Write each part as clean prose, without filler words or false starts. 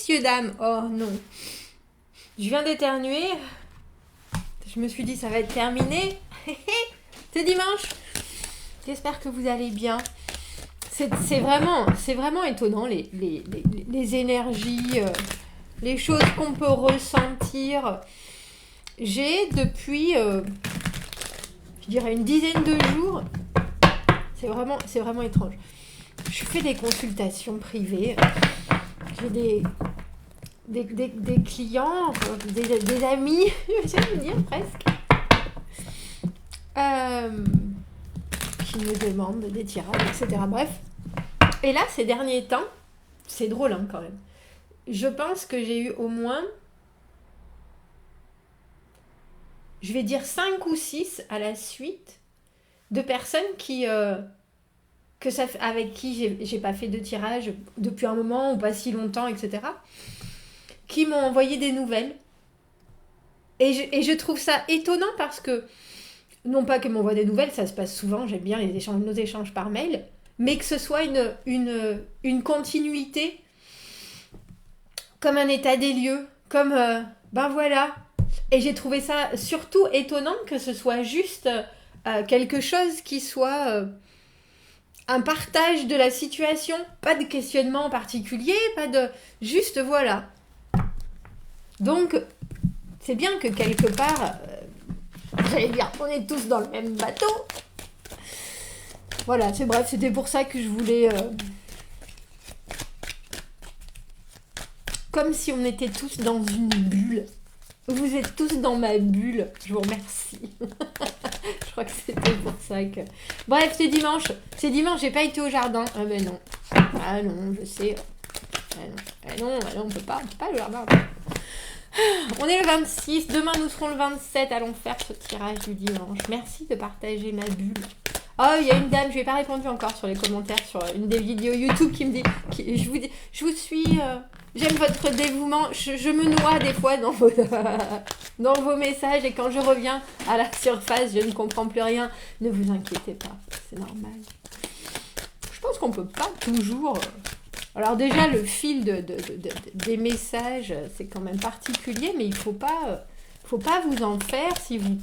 messieurs, dames. Oh non. Je viens d'éternuer. Je me suis dit, ça va être terminé. C'est dimanche. J'espère que vous allez bien. C'est vraiment étonnant, les énergies, les choses qu'on peut ressentir. J'ai depuis, je dirais, une dizaine de jours, c'est vraiment étrange. Je fais des consultations privées. J'ai des clients, des amis, je vais dire presque, qui me demandent des tirages, etc. Bref. Et là, ces derniers temps, c'est drôle hein, quand même. Je pense que j'ai eu au moins, je vais dire 5 ou 6 à la suite de personnes avec qui j'ai pas fait de tirage depuis un moment ou pas si longtemps, etc. qui m'ont envoyé des nouvelles. Et je trouve ça étonnant parce que, non pas que m'envoie des nouvelles, ça se passe souvent, j'aime bien nos échanges par mail, mais que ce soit une continuité, comme un état des lieux, comme, ben voilà. Et j'ai trouvé ça surtout étonnant que ce soit juste quelque chose qui soit un partage de la situation, pas de questionnement en particulier, pas de... Juste voilà. Donc, c'est bien que quelque part, j'allais dire, on est tous dans le même bateau. Voilà, c'est bref, c'était pour ça que je voulais... comme si on était tous dans une bulle. Vous êtes tous dans ma bulle. Je vous remercie. Je crois que c'était pour ça que... Bref, c'est dimanche. C'est dimanche, j'ai pas été au jardin. Ah ben non. Ah non, je sais. Ah non, on peut pas au jardin. On est le 26, demain nous serons le 27, allons faire ce tirage du dimanche. Merci de partager ma bulle. Oh, il y a une dame, je lui ai pas répondu encore sur les commentaires sur une des vidéos YouTube qui me dit, je vous suis, j'aime votre dévouement, je me noie des fois dans vos messages et quand je reviens à la surface, je ne comprends plus rien. Ne vous inquiétez pas, c'est normal. Je pense qu'on peut pas toujours... Alors déjà, le fil des messages, c'est quand même particulier, mais il faut pas vous en faire si vous...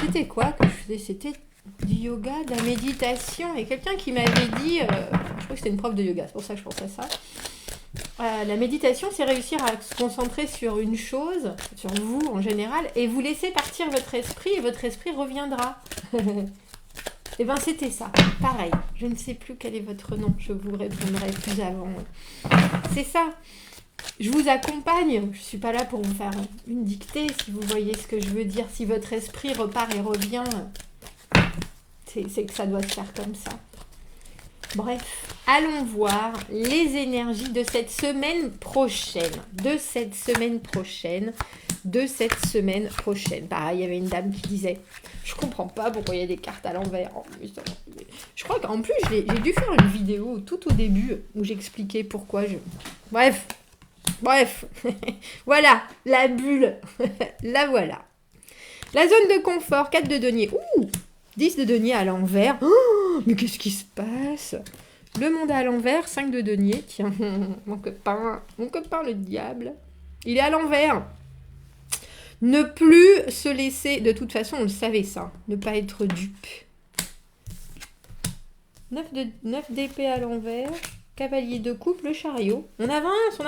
C'était quoi que je faisais? C'était du yoga, de la méditation. Et quelqu'un qui m'avait dit, je crois que c'était une prof de yoga, c'est pour ça que je pense à ça. La méditation, c'est réussir à se concentrer sur une chose, sur vous en général, et vous laisser partir votre esprit, et votre esprit reviendra. Et bien c'était ça, pareil. Je ne sais plus quel est votre nom, je vous répondrai plus avant. C'est ça. Je vous accompagne, je ne suis pas là pour vous faire une dictée, si vous voyez ce que je veux dire. Si votre esprit repart et revient, c'est que ça doit se faire comme ça. Bref, allons voir les énergies de cette semaine prochaine. Pareil, il y avait une dame qui disait, je comprends pas pourquoi il y a des cartes à l'envers. Je crois qu'en plus, j'ai dû faire une vidéo tout au début où j'expliquais pourquoi je... Bref, voilà, la bulle, la voilà. La zone de confort, 4 de denier. Ouh, 10 de denier à l'envers. Oh, mais qu'est-ce qui se passe? Le monde à l'envers, 5 de denier. Tiens, mon copain le diable. Il est à l'envers. Ne plus se laisser... De toute façon, on le savait ça. Ne pas être dupe. 9 d'épée à l'envers. Cavalier de coupe, le chariot. On avance.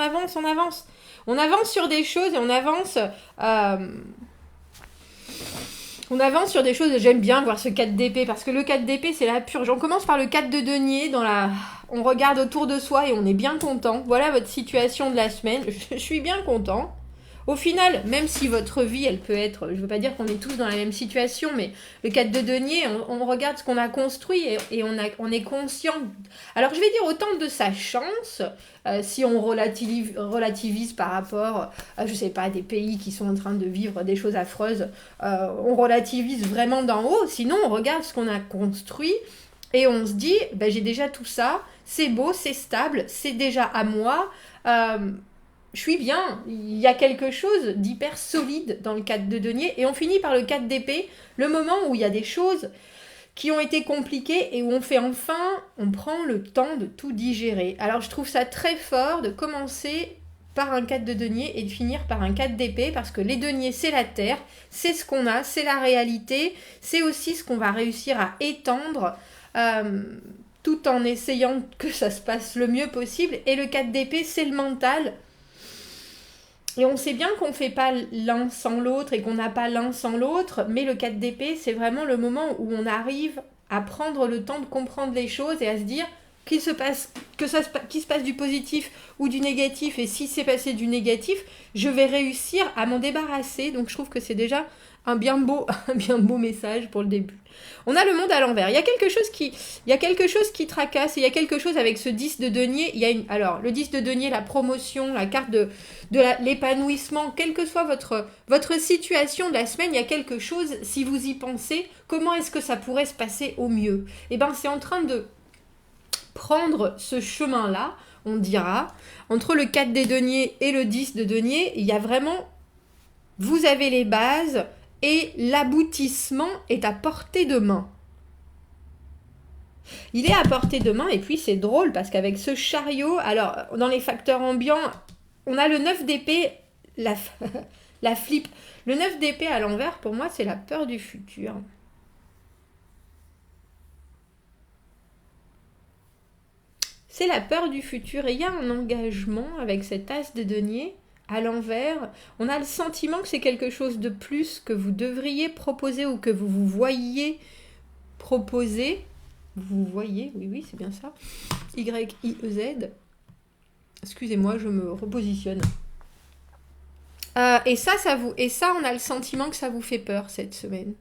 On avance sur des choses et on avance sur des choses. J'aime bien voir ce 4 d'épée parce que le 4 d'épée, c'est la purge. On commence par le 4 de denier. On regarde autour de soi et on est bien content. Voilà votre situation de la semaine. Je suis bien content. Au final, même si votre vie, elle peut être... Je ne veux pas dire qu'on est tous dans la même situation, mais le 4 de denier, on regarde ce qu'on a construit et on est conscient. Alors, je vais dire autant de sa chance, si on relativise par rapport, je ne sais pas, des pays qui sont en train de vivre des choses affreuses, on relativise vraiment d'en haut. Sinon, on regarde ce qu'on a construit et on se dit, j'ai déjà tout ça, c'est beau, c'est stable, c'est déjà à moi, je suis bien, il y a quelque chose d'hyper solide dans le 4 de denier et on finit par le 4 d'épée, le moment où il y a des choses qui ont été compliquées et où on fait enfin, on prend le temps de tout digérer. Alors je trouve ça très fort de commencer par un 4 de denier et de finir par un 4 d'épée, parce que les deniers, c'est la terre, c'est ce qu'on a, c'est la réalité, c'est aussi ce qu'on va réussir à étendre, tout en essayant que ça se passe le mieux possible. Et le 4 d'épée, c'est le mental. Et on sait bien qu'on ne fait pas l'un sans l'autre et qu'on n'a pas l'un sans l'autre, mais le 4 d'épée, c'est vraiment le moment où on arrive à prendre le temps de comprendre les choses et à se dire qu'il se passe du positif ou du négatif, et si c'est passé du négatif, je vais réussir à m'en débarrasser. Donc je trouve que c'est déjà un bien beau message pour le début. On a le monde à l'envers. Il y a quelque chose qui tracasse, et il y a quelque chose avec ce 10 de denier. Alors, le 10 de denier, la promotion, la carte de l'épanouissement, quelle que soit votre situation de la semaine, il y a quelque chose, si vous y pensez, comment est-ce que ça pourrait se passer au mieux? Eh bien, c'est en train de prendre ce chemin-là, on dira, entre le 4 des deniers et le 10 de denier, il y a vraiment, vous avez les bases, et l'aboutissement est à portée de main. Il est à portée de main, et puis c'est drôle parce qu'avec ce chariot, alors dans les facteurs ambiants, on a le 9 d'épée, la flip. Le 9 d'épée à l'envers, pour moi, c'est la peur du futur. C'est la peur du futur, et il y a un engagement avec cet as de denier. À l'envers, on a le sentiment que c'est quelque chose de plus que vous devriez proposer, ou que vous voyez proposer. Vous voyez, oui, c'est bien ça. Y-I-E-Z. Excusez-moi, je me repositionne. Et ça, on a le sentiment que ça vous fait peur cette semaine.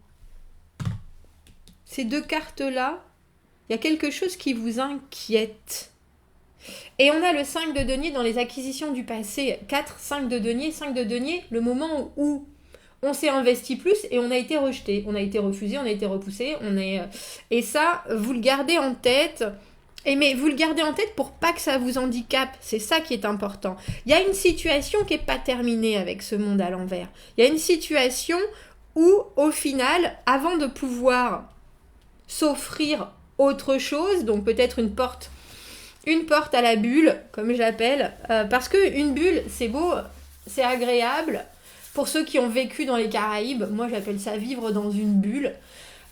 Ces deux cartes-là, il y a quelque chose qui vous inquiète. Et on a le 5 de denier dans les acquisitions du passé. 4, 5 de denier, le moment où on s'est investi plus et on a été rejeté. On a été refusé, on a été repoussé. Et ça, vous le gardez en tête. Mais vous le gardez en tête pour pas que ça vous handicape. C'est ça qui est important. Il y a une situation qui n'est pas terminée avec ce monde à l'envers. Il y a une situation où, au final, avant de pouvoir s'offrir autre chose, donc peut-être une porte à la bulle, comme je l'appelle, parce qu'une bulle, c'est beau, c'est agréable. Pour ceux qui ont vécu dans les Caraïbes, moi j'appelle ça vivre dans une bulle,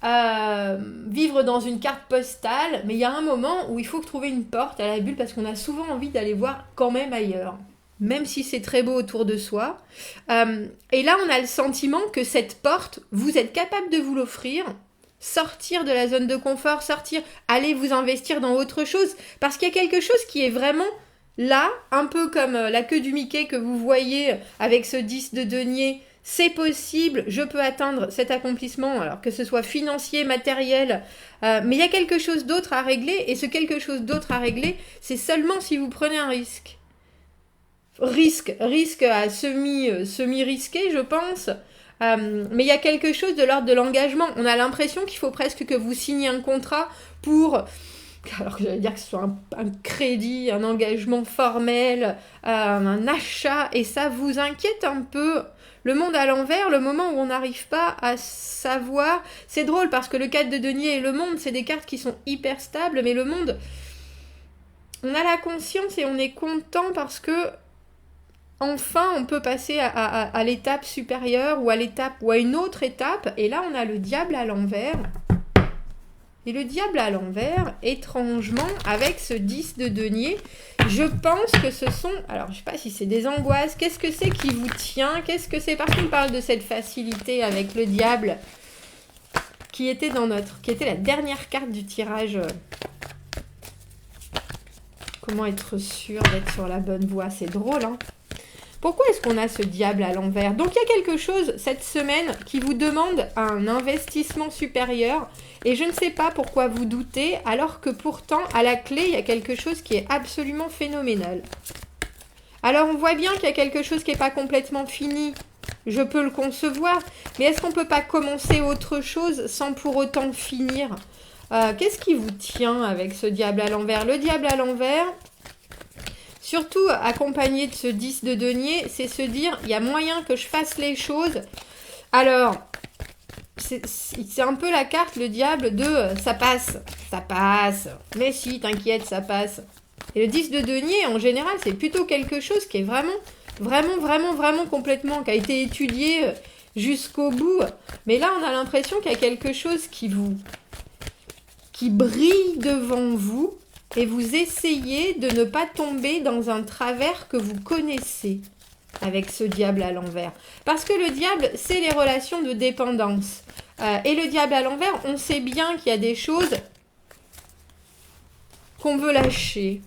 vivre dans une carte postale, mais il y a un moment où il faut trouver une porte à la bulle, parce qu'on a souvent envie d'aller voir quand même ailleurs, même si c'est très beau autour de soi. Et là, on a le sentiment que cette porte, vous êtes capable de vous l'offrir, sortir de la zone de confort, aller vous investir dans autre chose, parce qu'il y a quelque chose qui est vraiment là, un peu comme la queue du Mickey que vous voyez avec ce 10 de denier. C'est possible, je peux atteindre cet accomplissement, alors que ce soit financier, matériel, mais il y a quelque chose d'autre à régler, et ce quelque chose d'autre à régler, c'est seulement si vous prenez un risque. Risque à semi-risqué, je pense. Mais il y a quelque chose de l'ordre de l'engagement. On a l'impression qu'il faut presque que vous signiez un contrat pour... Alors que j'allais dire que ce soit un crédit, un engagement formel, un achat, et ça vous inquiète un peu. Le monde à l'envers, le moment où on n'arrive pas à savoir... C'est drôle parce que le 4 de denier et le monde, c'est des cartes qui sont hyper stables, mais le monde, on a la conscience et on est content parce que enfin, on peut passer à l'étape supérieure ou à une autre étape. Et là, on a le diable à l'envers. Et le diable à l'envers, étrangement, avec ce 10 de denier, je pense que ce sont... Alors, je ne sais pas si c'est des angoisses. Qu'est-ce que c'est qui vous tient? Qu'est-ce que c'est? Parce qu'on parle de cette facilité avec le diable qui était la dernière carte du tirage. Comment être sûr d'être sur la bonne voie? C'est drôle, hein? Pourquoi est-ce qu'on a ce diable à l'envers? Donc il y a quelque chose cette semaine qui vous demande un investissement supérieur, et je ne sais pas pourquoi vous doutez, alors que pourtant à la clé il y a quelque chose qui est absolument phénoménal. Alors on voit bien qu'il y a quelque chose qui n'est pas complètement fini, je peux le concevoir, mais est-ce qu'on ne peut pas commencer autre chose sans pour autant finir? Qu'est-ce qui vous tient avec ce diable à l'envers? Le diable à l'envers, surtout accompagné de ce 10 de denier, c'est se dire, il y a moyen que je fasse les choses. Alors, c'est un peu la carte, le diable, de ça passe, mais si, t'inquiète, ça passe. Et le 10 de denier, en général, c'est plutôt quelque chose qui est vraiment complètement, qui a été étudié jusqu'au bout. Mais là, on a l'impression qu'il y a quelque chose qui brille devant vous et vous essayez de ne pas tomber dans un travers que vous connaissez avec ce diable à l'envers. Parce que le diable, c'est les relations de dépendance. Et le diable à l'envers, on sait bien qu'il y a des choses qu'on veut lâcher.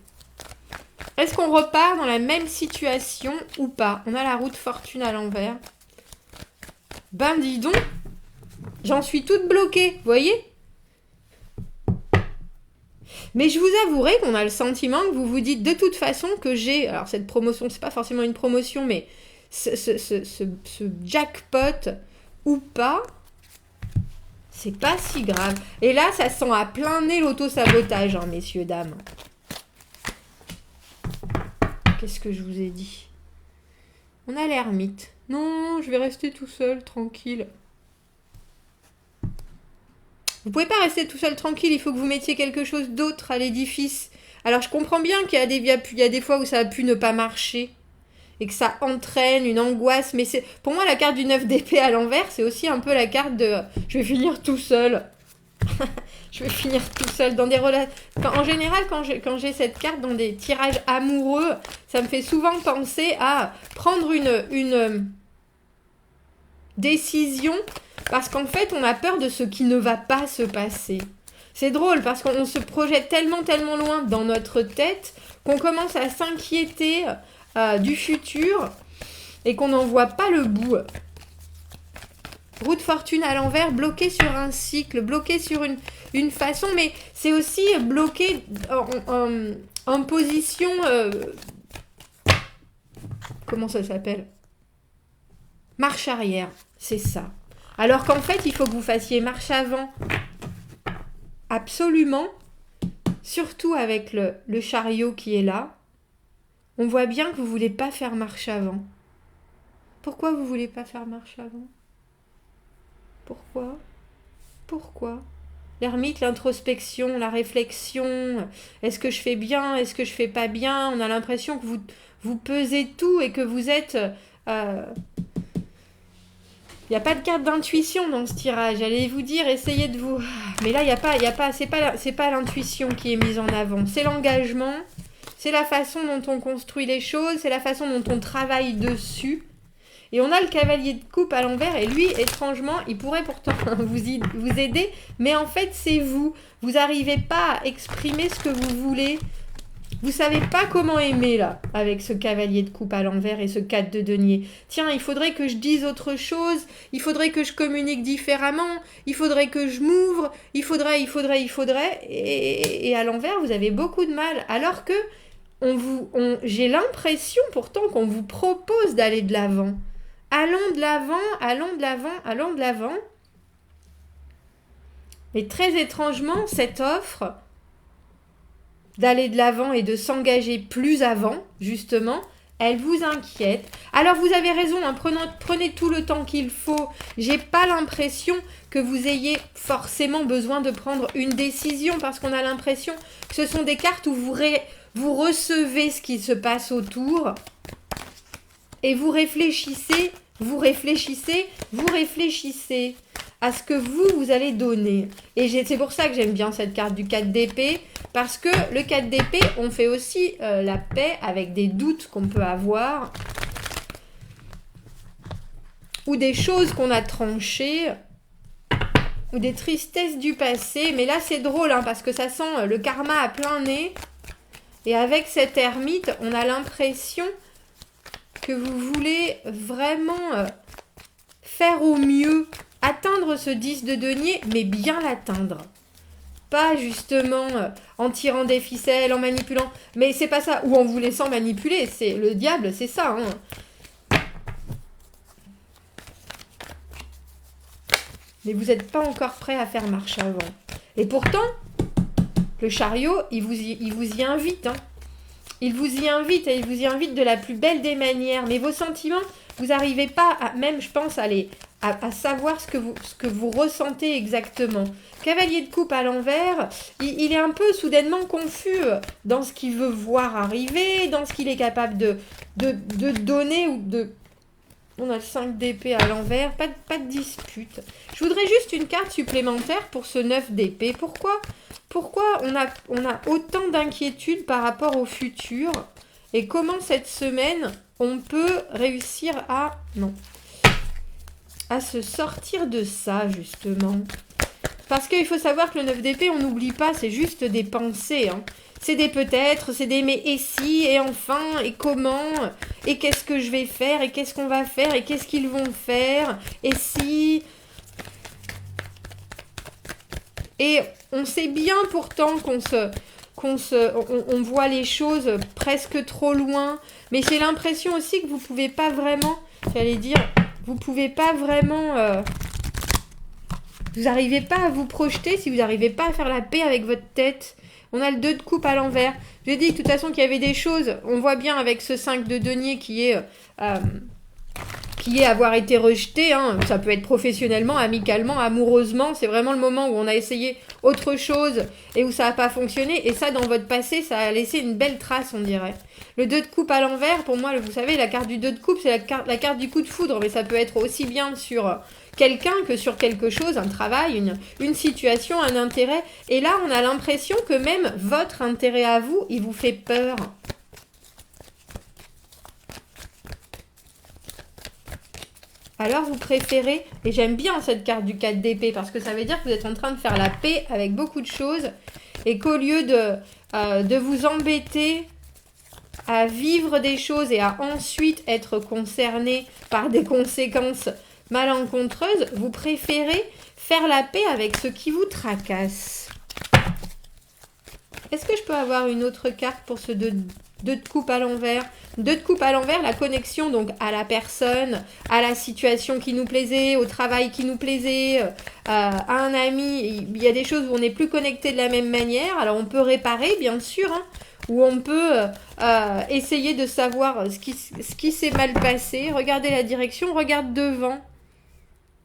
Est-ce qu'on repart dans la même situation ou pas? On a la roue de fortune à l'envers. Ben dis donc, j'en suis toute bloquée, vous voyez? Mais je vous avouerai qu'on a le sentiment que vous vous dites de toute façon que j'ai... Alors cette promotion, c'est pas forcément une promotion, mais ce jackpot ou pas, c'est pas si grave. Et là, ça sent à plein nez l'auto-sabotage, hein, messieurs, dames. Qu'est-ce que je vous ai dit? On a l'ermite. Non, je vais rester tout seul, tranquille. Vous pouvez pas rester tout seul tranquille, il faut que vous mettiez quelque chose d'autre à l'édifice. Alors je comprends bien qu'il y a des fois où ça a pu ne pas marcher et que ça entraîne une angoisse, mais c'est pour moi la carte du 9 d'épée à l'envers, c'est aussi un peu la carte de je vais finir tout seul. Je vais finir tout seul dans des relations. En général, quand j'ai cette carte dans des tirages amoureux, ça me fait souvent penser à prendre une décision parce qu'en fait, on a peur de ce qui ne va pas se passer. C'est drôle parce qu'on se projette tellement loin dans notre tête qu'on commence à s'inquiéter du futur et qu'on n'en voit pas le bout. Roue de fortune à l'envers, bloqué sur un cycle, bloqué sur une façon, mais c'est aussi bloqué en position... comment ça s'appelle? Marche arrière, c'est ça. Alors qu'en fait, il faut que vous fassiez marche avant. Absolument. Surtout avec le chariot qui est là. On voit bien que vous ne voulez pas faire marche avant. Pourquoi vous ne voulez pas faire marche avant? Pourquoi? L'ermite, l'introspection, la réflexion. Est-ce que je fais bien? Est-ce que je fais pas bien? On a l'impression que vous pesez tout et que vous êtes... Il n'y a pas de carte d'intuition dans ce tirage. Allez vous dire, essayez de vous... Mais là, c'est pas l'intuition qui est mise en avant. C'est l'engagement. C'est la façon dont on construit les choses. C'est la façon dont on travaille dessus. Et on a le cavalier de coupe à l'envers. Et lui, étrangement, il pourrait pourtant vous aider. Mais en fait, c'est vous. Vous n'arrivez pas à exprimer ce que vous voulez. Vous savez pas comment aimer, là, avec ce cavalier de coupe à l'envers et ce 4 de denier. Tiens, il faudrait que je dise autre chose, il faudrait que je communique différemment, il faudrait que je m'ouvre, il faudrait, et à l'envers, vous avez beaucoup de mal. Alors que j'ai l'impression pourtant qu'on vous propose d'aller de l'avant. Allons de l'avant. Mais très étrangement, cette offre... d'aller de l'avant et de s'engager plus avant, justement, elle vous inquiète. Alors vous avez raison, hein, prenez tout le temps qu'il faut. J'ai pas l'impression que vous ayez forcément besoin de prendre une décision parce qu'on a l'impression que ce sont des cartes où vous recevez ce qui se passe autour et vous réfléchissez à ce que vous allez donner. Et c'est pour ça que j'aime bien cette carte du 4 d'épée, parce que le 4 d'épée, on fait aussi la paix avec des doutes qu'on peut avoir, ou des choses qu'on a tranchées, ou des tristesses du passé. Mais là, c'est drôle, hein, parce que ça sent le karma à plein nez. Et avec cette ermite, on a l'impression que vous voulez vraiment faire au mieux, atteindre ce 10 de denier, mais bien l'atteindre. Pas justement en tirant des ficelles, en manipulant. Mais c'est pas ça. Ou en vous laissant manipuler. C'est le diable, c'est ça. Hein. Mais vous n'êtes pas encore prêt à faire marche avant. Et pourtant, le chariot, il vous y invite. Hein. Il vous y invite et il vous y invite de la plus belle des manières. Mais vos sentiments, vous n'arrivez pas, même je pense, à à savoir ce que vous ressentez exactement. Cavalier de coupe à l'envers, il est un peu soudainement confus dans ce qu'il veut voir arriver, dans ce qu'il est capable de donner ou de... On a le 5 d'épée à l'envers, pas de dispute. Je voudrais juste une carte supplémentaire pour ce 9 d'épée. Pourquoi on a autant d'inquiétudes par rapport au futur? Et comment cette semaine, on peut réussir à... Non. À se sortir de ça, justement. Parce qu'il faut savoir que le 9 d'épée, on n'oublie pas, c'est juste des pensées. Hein. C'est des peut-être, c'est des mais et si, et enfin, et comment, et qu'est-ce que je vais faire, et qu'est-ce qu'on va faire, et qu'est-ce qu'ils vont faire, et si... Et on sait bien pourtant on voit les choses presque trop loin, mais j'ai l'impression aussi que vous pouvez pas vraiment, j'allais dire, vous pouvez pas vraiment... vous n'arrivez pas à vous projeter si vous n'arrivez pas à faire la paix avec votre tête. On a le 2 de coupe à l'envers. J'ai dit de toute façon qu'il y avait des choses, on voit bien avec ce 5 de denier qui est avoir été rejeté. Hein. Ça peut être professionnellement, amicalement, amoureusement. C'est vraiment le moment où on a essayé autre chose et où ça n'a pas fonctionné. Et ça, dans votre passé, ça a laissé une belle trace, on dirait. Le 2 de coupe à l'envers, pour moi, vous savez, la carte du 2 de coupe, c'est la carte du coup de foudre. Mais ça peut être aussi bien sur... quelqu'un que sur quelque chose, un travail, une situation, un intérêt. Et là, on a l'impression que même votre intérêt à vous, il vous fait peur. Alors vous préférez, et j'aime bien cette carte du 4 d'épée, parce que ça veut dire que vous êtes en train de faire la paix avec beaucoup de choses, et qu'au lieu de vous embêter à vivre des choses et à ensuite être concerné par des conséquences malencontreuses, vous préférez faire la paix avec ce qui vous tracasse. Est-ce que je peux avoir une autre carte pour ce 2 de coupe à l'envers? 2 de coupe à l'envers, la connexion donc à la personne, à la situation qui nous plaisait, au travail qui nous plaisait, à un ami. Il y a des choses où on n'est plus connecté de la même manière. Alors on peut réparer bien sûr, hein, ou on peut essayer de savoir ce qui s'est mal passé. Regardez la direction, regarde devant.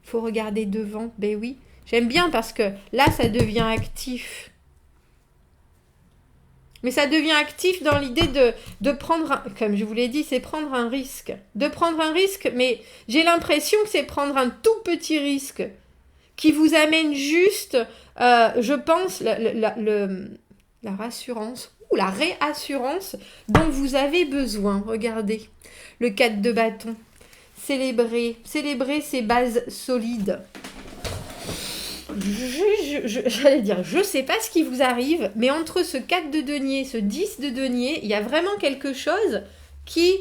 Il faut regarder devant, ben oui. J'aime bien parce que là, ça devient actif. Mais ça devient actif dans l'idée de prendre, comme je vous l'ai dit, c'est prendre un risque. De prendre un risque, mais j'ai l'impression que c'est prendre un tout petit risque qui vous amène juste, je pense, la rassurance ou la réassurance dont vous avez besoin. Regardez, le 4 de bâton. Célébrer ces bases solides. J'allais dire, je sais pas ce qui vous arrive, mais entre ce 4 de denier, ce 10 de denier, il y a vraiment quelque chose qui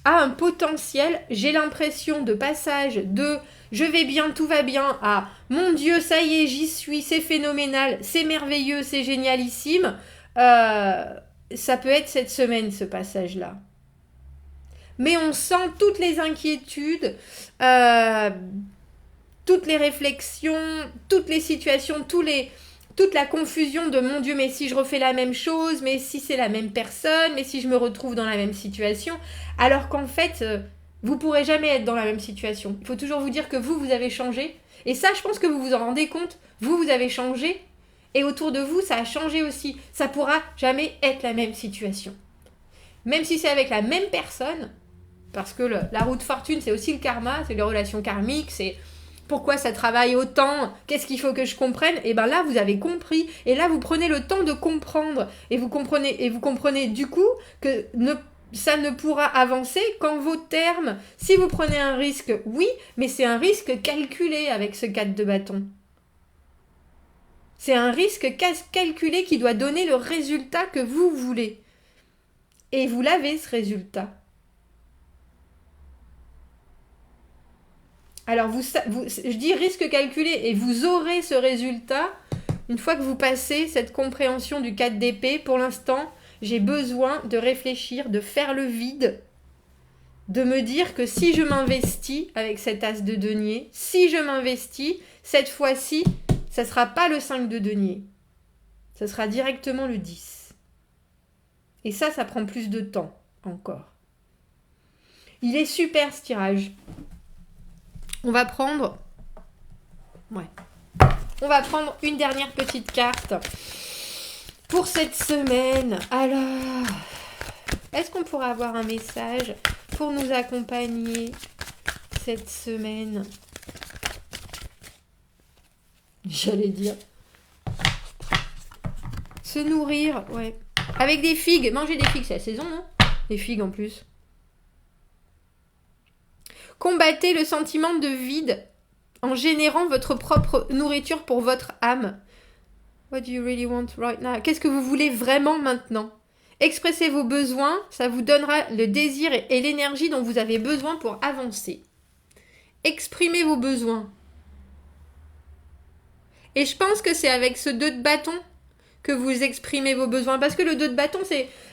a un potentiel, j'ai l'impression, de passage de je vais bien, tout va bien à mon Dieu, ça y est, j'y suis, c'est phénoménal, c'est merveilleux, c'est génialissime. Ça peut être cette semaine, ce passage-là. Mais on sent toutes les inquiétudes, toutes les réflexions, toutes les situations, toute la confusion de mon Dieu, mais si je refais la même chose, mais si c'est la même personne, mais si je me retrouve dans la même situation, alors qu'en fait, vous ne pourrez jamais être dans la même situation. Il faut toujours vous dire que vous avez changé. Et ça, je pense que vous vous en rendez compte. Vous avez changé. Et autour de vous, ça a changé aussi. Ça ne pourra jamais être la même situation. Même si c'est avec la même personne, parce que la roue de fortune, c'est aussi le karma, c'est les relations karmiques, c'est pourquoi ça travaille autant, qu'est-ce qu'il faut que je comprenne, et bien là, vous avez compris, et là, vous prenez le temps de comprendre, et vous comprenez du coup que ça ne pourra avancer qu'en vos termes. Si vous prenez un risque, oui, mais c'est un risque calculé avec ce 4 de bâton. C'est un risque calculé qui doit donner le résultat que vous voulez. Et vous l'avez, ce résultat. Alors, je dis risque calculé et vous aurez ce résultat une fois que vous passez cette compréhension du 4 d'épée. Pour l'instant, j'ai besoin de réfléchir, de faire le vide, de me dire que si je m'investis avec cet as de denier, si je m'investis, cette fois-ci, ça ne sera pas le 5 de denier. Ça sera directement le 10. Et ça prend plus de temps encore. Il est super ce tirage. On va prendre... Ouais. On va prendre une dernière petite carte pour cette semaine. Alors, est-ce qu'on pourra avoir un message pour nous accompagner cette semaine? J'allais dire. Se nourrir, ouais. Avec des figues. Manger des figues, c'est la saison, non? Des figues en plus. Combattez le sentiment de vide en générant votre propre nourriture pour votre âme. What do you really want right now? Qu'est-ce que vous voulez vraiment maintenant? Expressez vos besoins, ça vous donnera le désir et l'énergie dont vous avez besoin pour avancer. Exprimez vos besoins. Et je pense que c'est avec ce 2 de bâton que vous exprimez vos besoins. Parce que le 2 de bâton,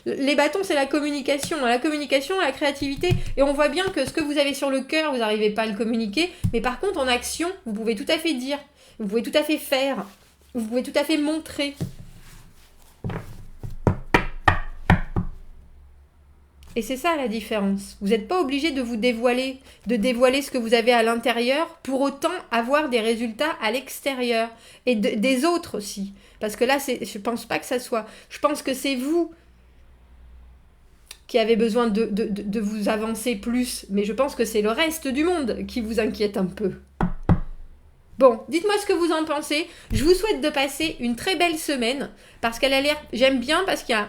les bâtons, c'est la communication. La communication, la créativité. Et on voit bien que ce que vous avez sur le cœur, vous n'arrivez pas à le communiquer. Mais par contre, en action, vous pouvez tout à fait dire. Vous pouvez tout à fait faire. Vous pouvez tout à fait montrer. Et c'est ça la différence. Vous n'êtes pas obligé de vous dévoiler, de dévoiler ce que vous avez à l'intérieur, pour autant avoir des résultats à l'extérieur. Et des autres aussi. Parce que là, je pense pas que ça soit... Je pense que c'est vous qui avez besoin de vous avancer plus. Mais je pense que c'est le reste du monde qui vous inquiète un peu. Bon, dites-moi ce que vous en pensez. Je vous souhaite de passer une très belle semaine. Parce qu'elle a l'air... J'aime bien parce qu'il y a...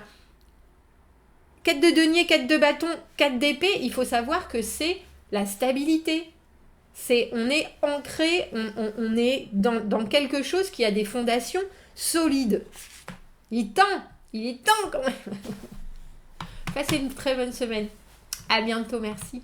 4 de denier, 4 de bâton, 4 d'épée, il faut savoir que c'est la stabilité. On est ancré, on est dans quelque chose qui a des fondations solides. Il est temps quand même. Passez une très bonne semaine. À bientôt, merci.